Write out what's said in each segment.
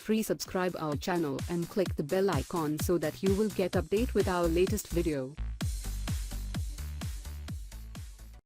free. Subscribe our channel and click the bell icon so that you will get update with our latest video.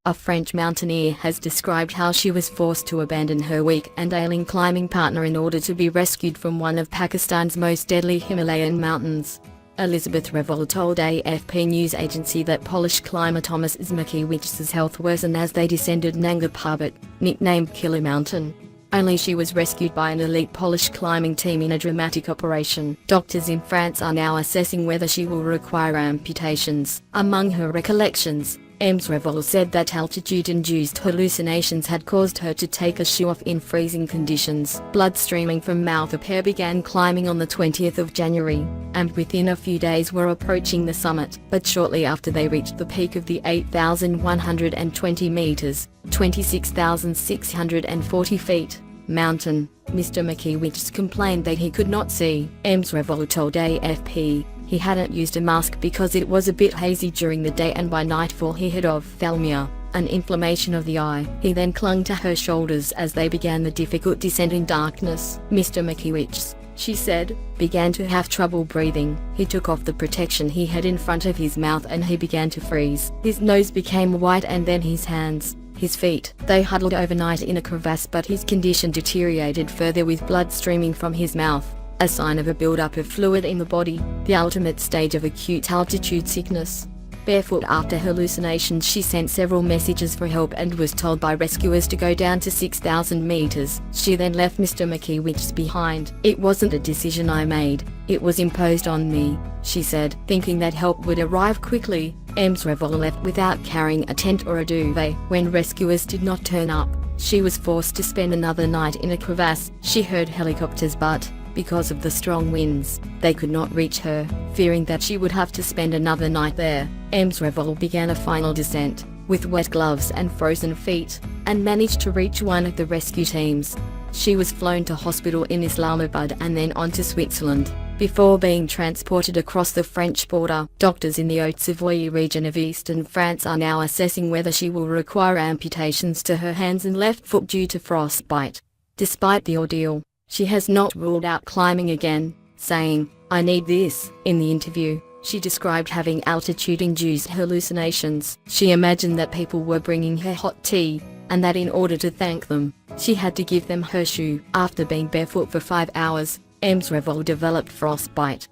A French mountaineer has described how she was forced to abandon her weak and ailing climbing partner in order to be rescued from one of Pakistan's most deadly Himalayan mountains. Elisabeth Revol told AFP news agency that Polish climber Thomas Makiewicz's health worsened as they descended Nanga Parbat, nicknamed Killer Mountain. Only she was rescued by an elite Polish climbing team in a dramatic operation. Doctors in France are now assessing whether she will require amputations. Among her recollections, Ms. Revol said that altitude-induced hallucinations had caused her to take a shoe off in freezing conditions. Blood streaming from mouth. The pair began climbing on the 20th of January, and within a few days were approaching the summit. But shortly after they reached the peak of the 8,120 meters, 26,640 feet, mountain, Mr. Makiewicz complained that he could not see. Ms. Revol told AFP he hadn't used a mask because it was a bit hazy during the day, and by nightfall he had ophthalmia, an inflammation of the eye. He then clung to her shoulders as they began the difficult descent in darkness. Mr. Makiewicz, she said, began to have trouble breathing. He took off the protection he had in front of his mouth and he began to freeze. His nose became white and then his hands, his feet. They huddled overnight in a crevasse, but his condition deteriorated further with blood streaming from his mouth, a sign of a buildup of fluid in the body, the ultimate stage of acute altitude sickness. Barefoot after hallucinations, she sent several messages for help and was told by rescuers to go down to 6,000 meters. She then left Mr. Makiewicz behind. "It wasn't a decision I made, it was imposed on me," she said, thinking that help would arrive quickly. Ms. Revol left without carrying a tent or a duvet. When rescuers did not turn up, she was forced to spend another night in a crevasse. She heard helicopters, but because of the strong winds, they could not reach her. Fearing that she would have to spend another night there, Ms. Revol began a final descent, with wet gloves and frozen feet, and managed to reach one of the rescue teams. She was flown to hospital in Islamabad and then on to Switzerland, before being transported across the French border. Doctors in the Haute-Savoie region of eastern France are now assessing whether she will require amputations to her hands and left foot due to frostbite. Despite the ordeal, she has not ruled out climbing again, saying, "I need this." In the interview, she described having altitude-induced hallucinations. She imagined that people were bringing her hot tea, and that in order to thank them, she had to give them her shoe. After being barefoot for 5 hours, Ms. Revol developed frostbite.